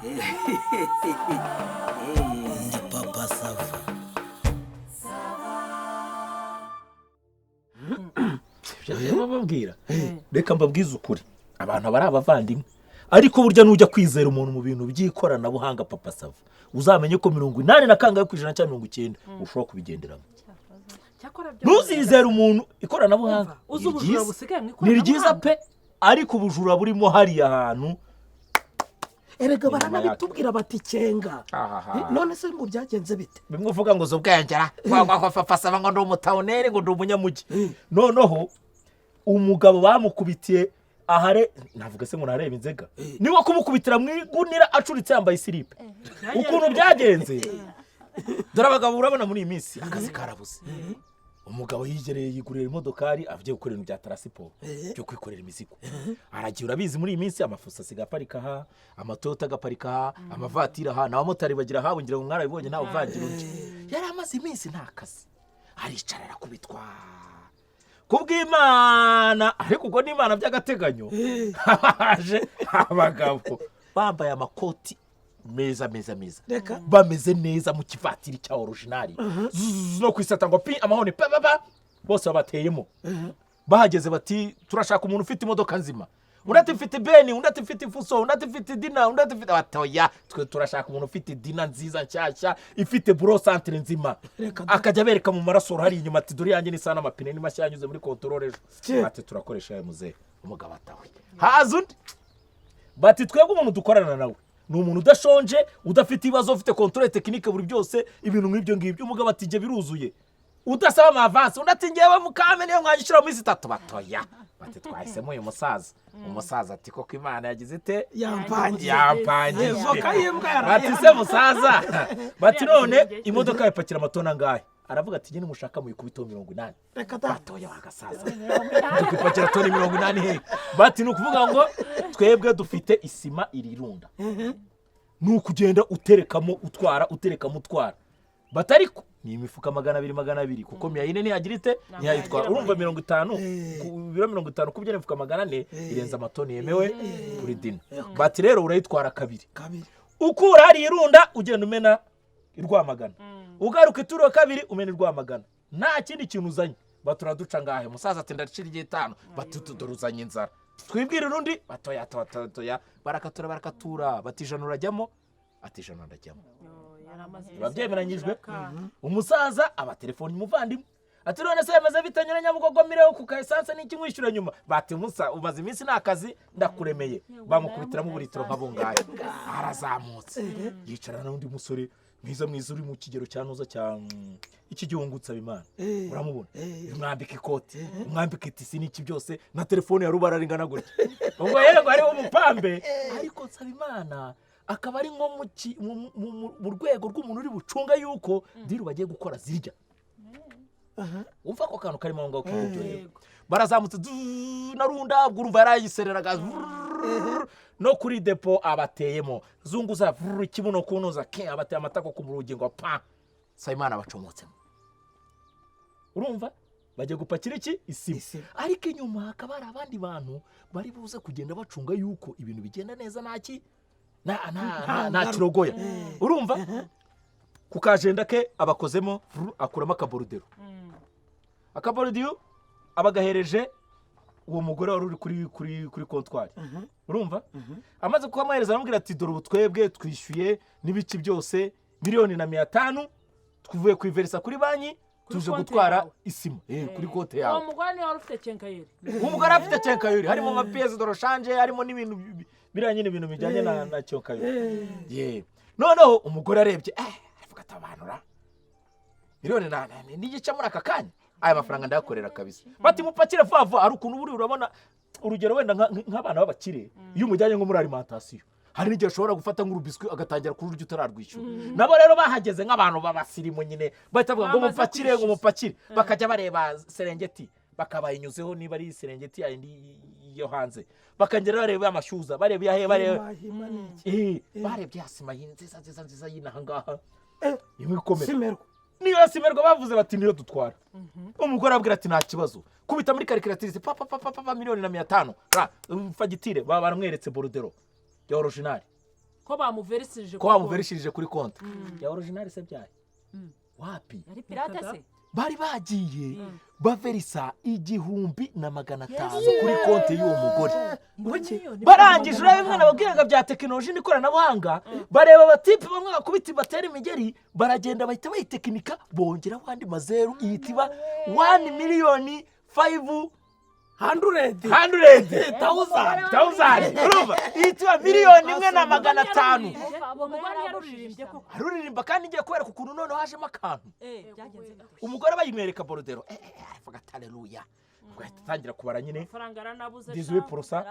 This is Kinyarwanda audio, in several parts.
Ndi papa Sava. bababwira reka mbabwize ukuri abantu bari abavandimwe ariko burya nujya kwizera umuntu mu bintu by'ikoranabuhanga papa Sava uzamenye ko 80% cyangwa 90% ushobora kubigenderamo. Ntuzizere umuntu ikoranabuhanga ni ryiza pe ariko ubujura burimo hariya ahantu. Erega baranabitubwira bati cenga. None se ngo byagenze bite? Bimwe uvuga ngo zo bwengera kwa papa Sava ngo ndi umutaonere ngo ndi umunyamugi. Noneho umugabo bamukubitiye ahare navuga se ngo nareba inzega niwe kumukubitira mwigunira acuritse yambaye silipe. Ukuntu byagenze dore abagabo urabona muri iyi minsi akazi karabuze. Umugabo yigereye yigurira imodokari avuye gukorera ibya transport byo kwikorera imizigo. Aragiye urabizi muri iyi minsi amafuso asigaparika ha, amatoyota agaparika ha, amavatira ha, n'abamotari bagira ha bungira ngo mwarabibonye nawe uvangira undi. Yari amaze iminsi nta kazi. Aricara arakubitwa. Kubw'Imana ariko ubwo n'Imana by'agateganyo haje abagabo bambaye amakoti meza bameze neza mu kivatiri cya original no kwisata ngo pi amahone baba bose babateyemo. Bahageze bati turashaka umuntu ufite imodoka nzima, undati ufite beni, undati ufite fuso, undati ufite dina, undati ufite batoya. Twe turashaka umuntu ufite dina nziza nshyashya ifite buro centre nzima. Akajya bereka mu maraso hari inyuma ati dore yanjye ni sana amapine ni mashya yanyuze muri control ejo. Ati turakoresha ya muze umugabo atawe hazundi bati twebwe umuntu dukorana nawe ni umuntu udashonje udafite ibibazo ufite control technique buri byose ibintu nk'ibyo ngibyo. Umugabo ati je biruzuye udasaba amavance undati ngewe mukame niyo mwagishira mu isi 3 batoya. Bati twahisemo uyu musaza. Umusaza ati koko Imana yagize ite yampanje voka y'imbwa. Bati se musaza bati none imodoka yapakira amatona ngahe? Aravuga ati nyine mushaka mu ikubito 80. Reka batoya bagasaza dukipakira toni 80 he. Bati nukuvuga ngo twebwe dufite isima irirunda nukugenda uterekamo utwara batariko ni imifuka 200 kuko miyayine ntiyagira ite ntiyayitwara. Urumva 50 biro 50 kubye imifuka 400 irenza amatoni yemewe kuri dina. Bati rero urayitwara kabiri ukura hari irunda ugenda umena irwamagana ugaruka ituro kabiri umena irwamagana nta kindi kintu uzanye. Baturaduca ngahe musaza ati ndacira 5 batutuduruzanye inzara twibwira urundi batoya barakatura batijana urajyamo atijana ndajyamo. Babyemeranyijwe umusaza aba telefone muvandimwe ati none se yamaze bitanyura Nyabugogo mireho ku kaesanse n'iki mwishyura nyuma. Bati musa umaze iminsi nakazi ndakuremeye. Bamukubitiramo buritiro nkabungaye arazamutse yicarana n'undi musore mwiza uri mu kigero cyanuza cya iki gihungutsa Imana uramubona umwambika ikoti umwambika itisi n'iki byose na telefone ya rubararingana gutya. Ubwo yego ari umupambe ariko nsaba Imana akaba ari nko mu rwego rw'umuntu uri bucunga yuko diru bagiye gukora zirya. Umva ko kantu karimo ngo kibyo barazamutse narunda urumva yarayisereraga no kuri depo abateyemo zunguza kibuno kunoza ke abateye amatako ku murugi ngo pa Sayimana bacomotsemo. Urumva bagiye gupakira iki isima ariko inyuma hakaba hari abandi bantu bari buze kugenda bacunga yuko ibintu bigenda neza naki na kirogoya. Urumva ku kajenda ke abakozemo akuramo akaborudero abagahereje uwo mugore wari uri kuri kontwari. Urumva amaze kubamuhereza aramubwira ati dore ubutwebwe twishyuye n'ibiki byose 1,500,000 tuvuye kwiverisa kuri banki tuje gutwara isima kuri kote yawe. Umugore wari ufite kenkayeri. Umugore afite kenkayeri harimo amapiyezi doroshanje harimo n'ibintu biranye n'ibintu bijyanye na kenkayeri. Noneho umugore arebye avuga ati abanura 1,800,000 n'igice muri aka kanya aya mafaranga ndayakorera kabisa. Bati mupakire vava ari ukuntu buri urabona urugero wenda nk'abana b'abakire iyo umujyanye nko muri alimentation hari n'igihe ashobora gufata nk'urubiswi agatangira kururya utararwishyura. Nabo rero bahageze nk'abantu babasirimu nyine bahita bavuga ngo mupakire bakajya bareba Serengeti bakabayinyuzeho niba ari Serengeti yindi yo hanze bakangera bareba amashyuza bareba yahe barebye yasima nziza yinaha ngaha imwe ikomeye niyo simerwa bavuze bati niyo dutwara. Umugore abwira ati nta kibazo kubita muri calculatrice papa 1,500,000 fagitire baramweretse borudero ya original ko bamuverishije kuri konti ya original se byaye wapi yari pirate se bari bagiye baverisa 1,500 kuri konti y'uwo mugore barangije bimwe nababwiraga bya tekinoloji n'ikoranabuhanga bareba batipe bamwe bakubita batera imigeri baragenda bahita bayitekinika bongera wandi mazeru ihitiba 1,500,000 urumva ihitiba 1,500,000 aruririmba kandi ngiye kubereka ukuntu none hajemo akantu umugore bayimwereka borodero aravuga haleluya ugahita utangira kubara nyine 18%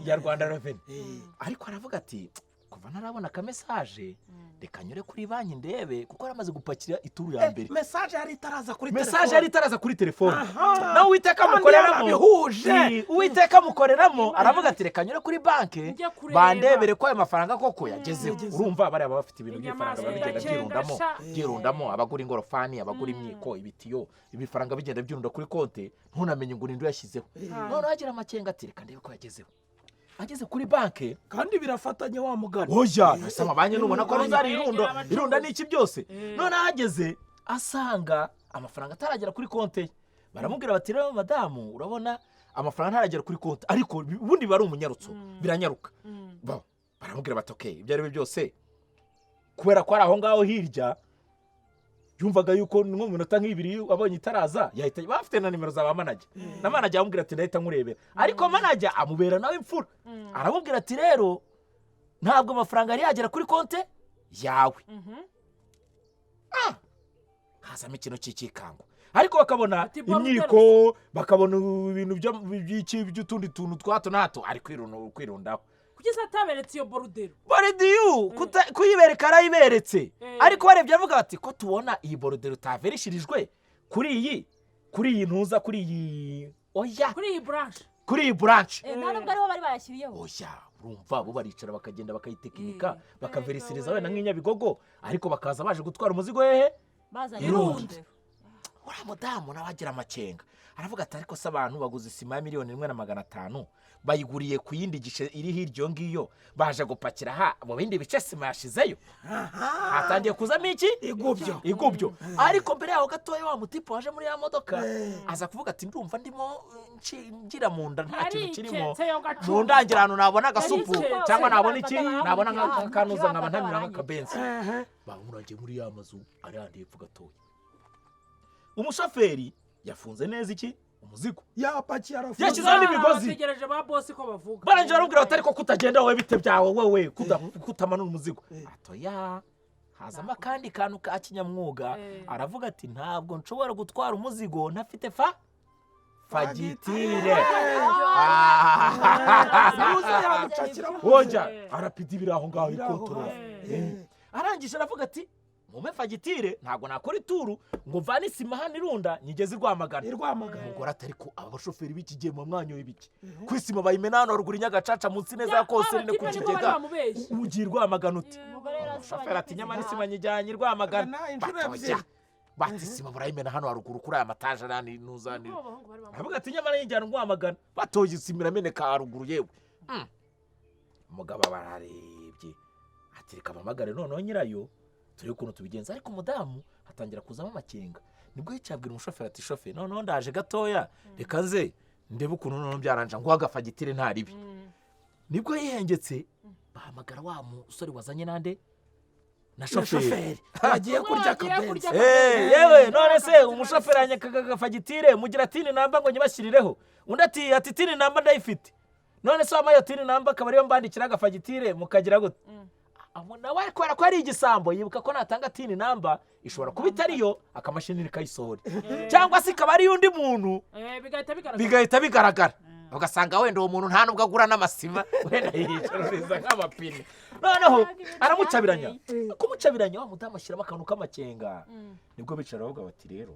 ya Rwanda Revenue ariko aravuga ati kuva narabona ka message reka nyure kuri banki ndebe kuko aramaze gupakira ituru ya mbere message yari itaraza kuri telefone nawe Uwiteka mukoreramo Uwiteka mukoreramo aravuga ati reka nyure kuri banki bandebere ko ayo mafaranga koko yagezeho urumva bari bafite ibintu by'ifaranga babigenda byirundamo abagura ingorofani abagura imyiko ibitiyo ibifaranga bigenda byirunda kuri konte ntunamenye ngo nindo yashyizeho none agira amakenga ati reka ndebe ko yagezeho ageze kuri banki kandi birafatanye wa mugani oya nasama banye nubona ko ari irunda n'iki byose none ageze asanga amafaranga ataragera kuri konte baramubwira bati rero madamu urabona amafaranga ntaragera kuri konte ariko ubundi bari umunyarutso biranyaruka baramubwira bati okay ibyo ari byose kubera ko ari aho ngaho hirya yumvaga yuko nko mu minota nk'ibiri abonye itaraza yahita bafite na nimero za ba manager na manager amubwira ati ndahita nkurebera ariko manager amubera nawe imfura aramubwira ati rero ntabwo amafaranga yari yagera kuri konte yawe hazamo ikintu cy'ikikango ariko bakabona imyiko bakabona ibintu by'utundi tuntu twato nato ari kwirundaho kugeza ataberetse iyo borodero kuyibereka arayiberetse ariko barebye avuga bati ko tubona iyi borodero taverishirijwe kuri iyi ntuza kuri iyi branch nta nubwo ariho bari bayashyiriyeho oya urumva bo baricara bakagenda bakayitekinika bakaverisiriza wenda nk'inyabigogo ariko bakaza baje gutwara umuzigo hehe irunde uriya mudamu nawe agira amakenga aravuga ati ariko se abantu baguze isima ya 1,500,000 bayiguriye ku yindi gishe iri hiryo ngiyo baje gupakira mu bindi bice sima yashizeyo atangiye kuzamo iki igubyo ariko mbere yaho gatoya wa mutipo waje muri ya modoka aza kuvuga ati ndumva ndimo ngira mu nda nta kintu kirimo mu ndangirano nabona agasupu cyangwa nabona iki nabona nk'akanuza nkaba ntamira nk'akabenzi bamurangiye muri ya mazu ari handi hepfo gatoya umushoferi yafunze neza iki umuzigo yapakiye arafunze yashyizeho n'imigozi bategereje ba boss ko bavuga barangije barambwira bati ariko kutagenda wowe bite byawe wowe kutamanura umuzigo atoya hazamo kandi kantu ka kinyamwuga aravuga ati ntabwo nshobora gutwara umuzigo ntafite fagitire oja arapida ibiri aho ngaho ikotorora arangije aravuga ati mume fagitire ntago nakora ituru ngo mvane isima hano irunda nyigeze Rwamagana umugore atari ko abashoferi b'ikigiye mu mwanya w'ibiki ku isima bayimena hano ruguru Nyagacaca munsi neza ya Koseri ku kigega ugiye Rwamagana uti umushoferi ati nyamara isima nyijyanye Rwamagana bati isima burayimena hano haruguru kuri aya mataje nani nuzanira avuga ati nyamara yinjyana Rwamagana batoye isima irameneka haruguru yewe umugabo bararebye ati reka mamagare noneho nyirayo turi ukuntu tubigenza ariko umudamu hatangira kuzamo amakenga nibwo yicabwira umushoferi ati shoferi noneho ndaje gatoya reka nze ndebe ukuntu noneho byaranja ngo agafagitire nta ribi nibwo yihengetse bahamagara wa musore wazanye nande na shoferi bagiye kurya akabenzi yewe none se umushoferi anyakaga agafagitire mugira tini namba ngo nyibashirireho undi ati tini namba ndayifite none se wamaye tini namba akaba ariyo mbandikira agafagitire mukagira gute nawe kubera ko ari igisambo yibuka ko natanga tini namba ishobora kuba itariyo akamashini kayisohora cyangwa se ikaba ari undi muntu bigahita bigaragara ugasanga wenda uwo muntu nta nubwo agura n'amasima wenda yicaruriza nk'amapine noneho aramucabiranya kumucabiranya wa mudamu ashyiramo akantu k'amakenga nibwo bicara bavuga bati rero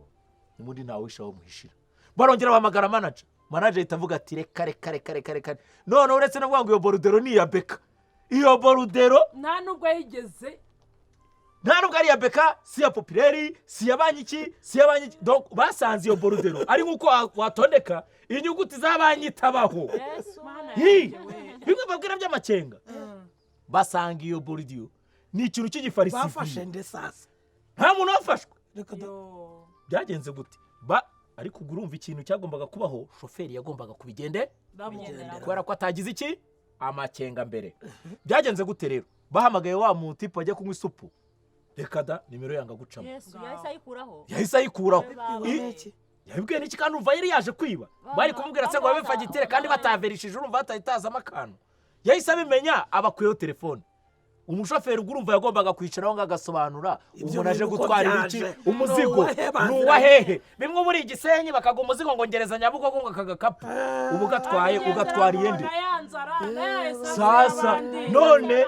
n'ubundi ntawe wishaho muhishira barongera bahamagara manager ahita avuga ati reka noneho uretse no kuvuga ngo iyo borudero ni iya beka iyo borudero nta nubwo yigeze nta nubwo ari iya beka si ya popireri si ya banki donc basanze iyo borudero ari nk'uko watondeka inyuguti za banki itabaho bimwe babwira by'amakenga basanga iyo boridiyo ni ikintu cy'igifarisi bafashe nde sasa nta muntu wafashwe Yo. byagenze gute ariko urumva ikintu cyagombaga kubaho shoferi yagombaga kubigende kubera ko atagize iki amakenga mbere byagenze gute rero bahamagaye wa muntu ipo ajya kunywa isupu reka da nimero yanga gucamo Yesu yahise ayikuraho yabibwiye n'iki kandi umva yari yaje kwiba bari kumubwira se ngo babe fagitire kandi bataverishije urumva batahitazamo akantu yahise abimenya abakuyeho telefone umushoferi urumva yagombaga kwicaraho ngo agasobanura umuntu aje gutwara iki umuzigo nuwahehe bimwe muri Gisenyi bakaga umuzigo ngo ngereza Nyabugogo ngo akagakapu ubu gatwaye ugatwariye ndi sasa none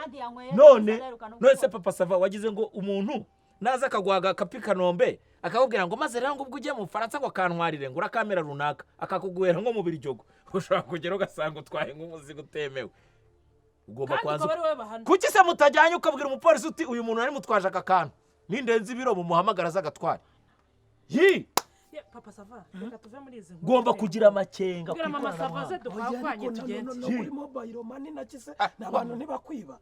se papa Sava wagize ngo umuntu naza akagwaga kapi Kanombe akakubwira ngo maze rero ngo ubwo ugiye mu Faransa ngo kantwarire ngo urakamera runaka akakuguhera nko mu Biryogo ushobora kugera ugasanga utwaye nk'umuzigo utemewe ugomba kwanza kuki se mutajyanye ukabwira umupolisi uti uyu muntu ari mutwaje aka kantu n'indenzi biro mu muhamagara z'agatwari Papa Sava reka tuve muri izi gomba kugira amakenga kugira mama Sava ze dukwanye tugende muri mobile money nakise n'abantu ntibakwiba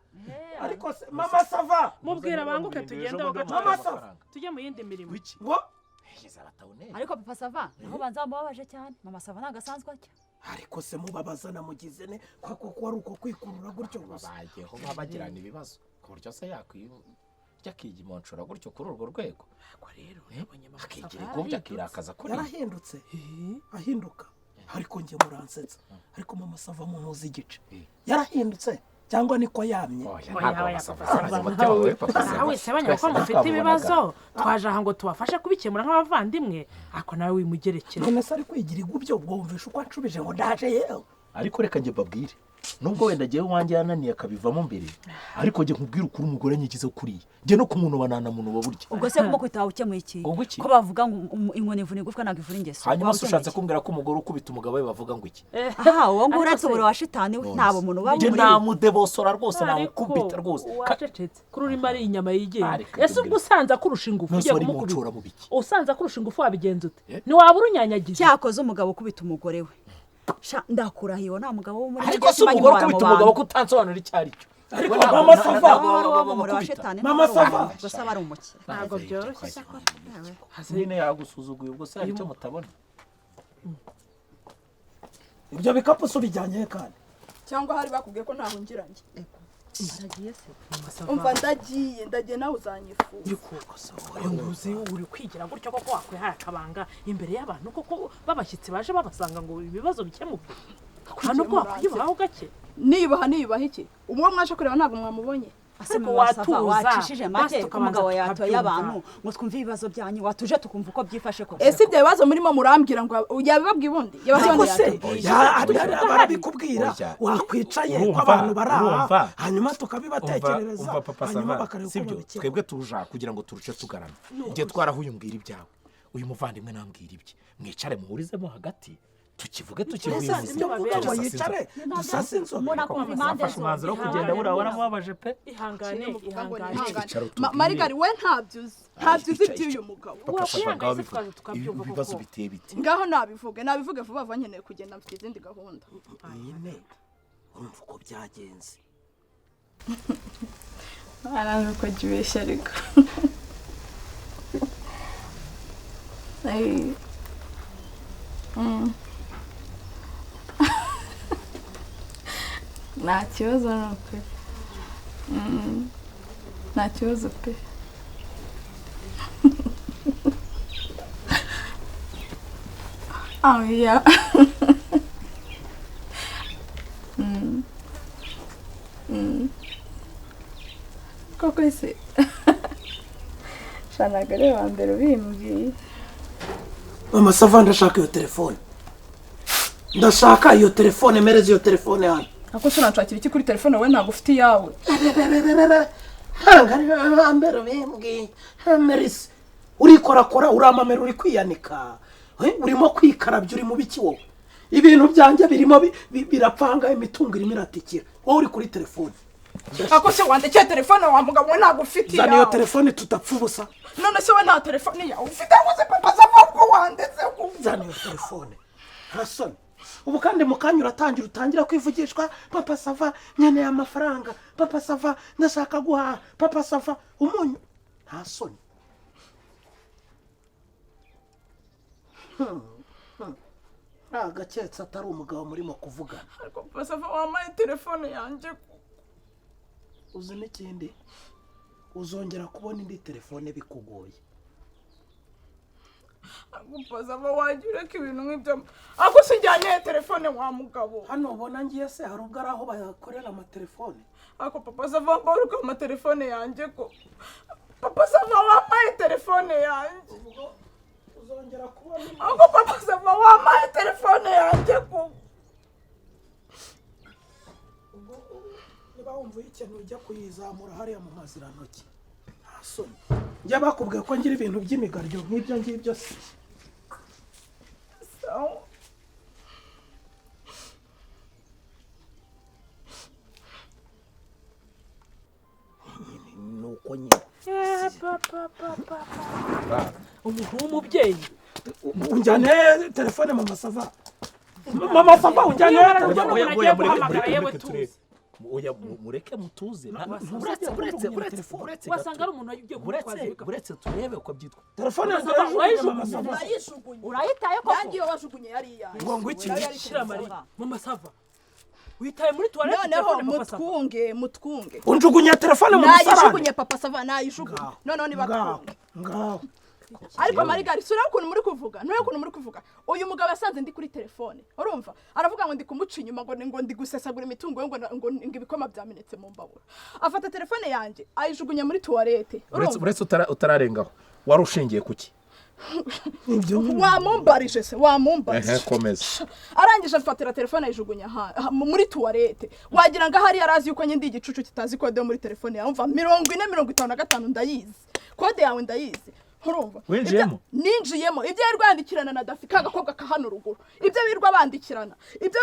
ariko mama Sava mubwira banguke tugende mama Sava tujye mu yindi mirimo ngo ariko Papa Sava naho banza mbabaje cyane mama Sava nagasanzwe atya ariko se mubabaza namugize ne kwako kwari uko kwikurura gutyo gusa babayeho babagirana ibibazo ku buryo se yakwiye imonshora gutyo kuri urwo rwego ko rero akigira igombye akirakaza kuri yarahindutse ahinduka ariko nge muransetsa ariko mama Sava mu muzi igice yarahindutse cyangwa niko yamye nawe se abanya ko mufite ibibazo twaje aha ngo tubafashe kubikemura nk'abavandimwe ako nawe wimugerekera none se ari kwigira igubyo ubwo wumvisha uko anshubije ngo ndaje yewe ariko reka nge babwire nubwo wenda giye wanjye yananiye akabivamo mbere ariko nge nkubwira ukuri umugore nyigize kuriye nge no kumuntu banana muntu baburya ubwo se kuko kwitaho ukemuye iki ko bavuga ngo inkoni ivuna igufwa ntabwo ivuna ingeso hanyuma se ushatse kumbwira ko umugore ukubita umugabo we bavuga ngo iki aha uwo ngo uretse uburo wa shitani we ntabo muntu baba muri namudebosora rwose namukubita rwose wacecetse kuri urimo ari inyama yigenga ese ubwo usanze akurusha ingufu ugiye kumukubita usanze akurusha ingufu wabigenza ute ntiwabura unyanyagiza cyakoze umugabo ukubita umugore we ndakurahiwe nta mugabo wo muri ariko se umugore ukubita umugabo kutansobanura icyo ari cyo mama Sava mama Sava gusa bari umukire ntabwo byoroshye cyakora nyine yagusuzuguye ubwo se hari icyo mutabona ibyo bikapu so bijyanye kandi cyangwa hari bakubwiye ko ntahungiranye aragiye se umva ndagiye nawe uzanyifuza uzi uri kwigira gutyo koko wakwihaye akabanga imbere y'abantu koko babashyitsi baje babasanga ngo ibibazo bikemuke hano ko wakwiyubaho gake niyubaha iki umwe mwaje kureba ntabwo mwamubonye asema wacishije make umugabo yatoye abantu ngo twumve ibibazo byanyu watuje tukumva uko byifashe ko ese ibyo bibazo murimo murambwira ngo yabibabwiye ubundi barabikubwira wakwicaye ko abantu baraha hanyuma tukabibatekerereza hanyuma bakareba sibyo twebwe tuja kugira ngo turuce tugarana igihe twarahuye umbwira ibyawe uyu muvandimwe nambwira ibye mwicare muhurizemo hagati tukivuge tukivuze ngo yicare dusase inzobe afashe umwanzuro wo kugenda buriya waramubabaje pe ihangane marigari we ntabyo uzi iby'uyu mugabo ibibazo biteye biti ngaho nabivuge vuba vuba nkeneye kugenda mfite izindi gahunda nyine urumva uko byagenze ntabwo uko jibeshya ariko nta kibazo nuko nta kibazo pe ya koko se shanaga rero wa mbere ubimbwiye mama Sava ndashaka iyo telefone mereze iyo telefone hano ako tunashakira iki kuri telefone we ntabwo ufite iyawe hanga mbere bimbwiye merisi urikorakora uramamera uri kwiyanika urimo kwikarabya uri mu biki wowe ibintu byanjye birimo birapanga imitungo irimo iratikira wowe uri kuri telefone ako se wandekeye telefone wa mugabo we ntabwo ufite iyawe zana iyo telefone tutapfa ubusa none se we nta telefone yawe ufite ngo se papa Sava ko wandetse zana iyo telefone ntasoni ubu kandi mukanya utangira kwivugishwa papa sava nkeneye amafaranga papa sava ndashaka guhaha papa sava umunyu nta soni agaketse atari umugabo murimo kuvugana ariko papa sava wampaye telefone yanjye uzi n'ikindi uzongera kubona indi telefone bikugoye papa sava wajya ureka ibintu nk'ibyo ako sijyanye telefone wa mugabo hano ubona ngiye se hari ubwo ari aho bakorera amatelefone ako papa sava mbaruka amatelefone yanjye ko papa sava wampaye telefone yanjye uzongera kubona ako papa sava wampaye telefone yanjye ko niba wumva ikintu ujya kuyizamura hariya mu mazirantoki nta soni njya bakubwiye ko ngira ibintu by'imigaryo nk'ibyo ngibyo se nuko nyine umuntu w'umubyeyi unjyane telefone mama sava unjyane oya mureke mutuze wasanga ari umuntu ugiye uretse turebe uko byitwa telefone urayitaye koko yagiye wajugunye yariya ngo iki mama sava witaye muri toilette noneho mutwunge unjugunye telefone mu musarane nayijugunye papa sava nayijugunye noneho nibatwunge ngaho ariko marigari sura ukuntu muri kuvuga uyu mugabo yasanze ndi kuri telefone urumva aravuga ngo ndi kumuca inyuma ngo ndi gusesagura imitungo ngo ibikoma byamenetse mu mbabura afata telefone yanjye ayijugunya muri toilette uretse utararengaho wari ushingiye kuki wamumbarije se komeza arangije afatira telefone ayijugunya muri toilette wagira ngo ahari yarazi yuko nyindi igicucu kitazi kode yo muri telefone yawe umva 4055 ndayizi kode yawe ndayizi urumva winjiyemo ninjiyemo ibyo yari rwandikirana na Dafi kagakobwa ka hano ruguru ibyo birwa bandikirana ibyo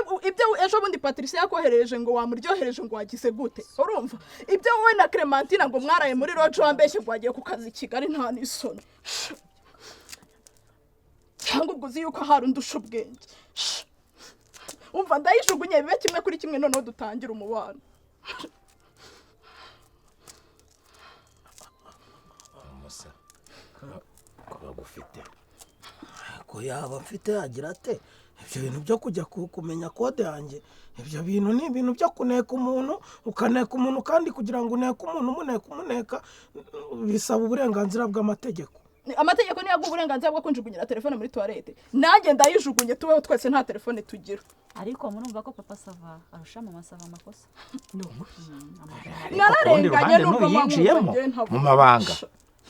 ejo bundi Patricia yakohereje ngo wamuryohereje ngo wagize gute urumva ibyo wowe na Clementine ngo mwaraye muri rojo wambeshye ngo wagiye ku kazi Kigali nta nisoni cyangwa ubwo uzi yuko hari undusha ubwenge umva ndayijugunye bibe kimwe kuri kimwe noneho dutangira umubano bagufite ko yaba mfite agira ate ibyo bintu byo kujya kumenya kode yanjye ibyo bintu ni ibintu byo kuneka umuntu ukaneka umuntu kandi kugira ngo uneke umuntu umuneka bisaba uburenganzira bw'amategeko amategeko niyo aguha uburenganzira bwo kunjugunyira telefone muri toilette nanjye ndayijugunye tubeho twese nta telefone tugira ariko murumva ko papa sava arusha mama sava amakosa nararenganye nubwo yinjiyemo mu mabanga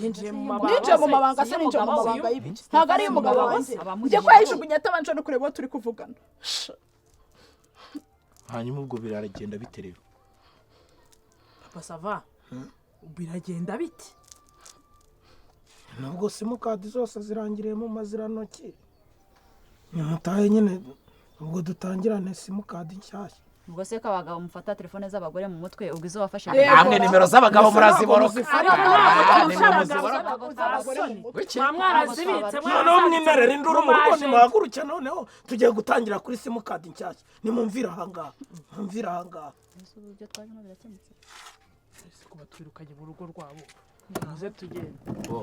ninjiye mu mabanga se ninjiye mu mabanga y'ibiki ntabwo ari umugabo wanjye njye ko yayijugunye atabanje no kureba turi kuvugana hanyuma ubwo biragenda bite rero papa sava biragenda bite nubwo simukadi zose zirangiriye mu mazirantoki nimutahe nyine ubwo dutangirane simukadi nshyashya ubwo se ko abagabo mufata telefone z'abagore mu mutwe ubwo izo wafashe amwe nimero z'abagabo muraziboroka noneho mwimerera induru mu rugo nimuhaguruke noneho tugiye gutangira kuri simukadi nshyashya nimumvire ahangaha ibyo twajemo birakemutse ese kuba twirukanye mu rugo rwabo muze tugende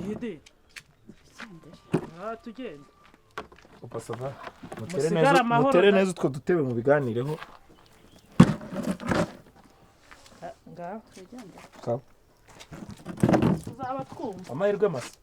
yide tugende papa sava mutere neza utwo dutebe mu biganireho ngaho sawa tuzaba twumva amahirwe masa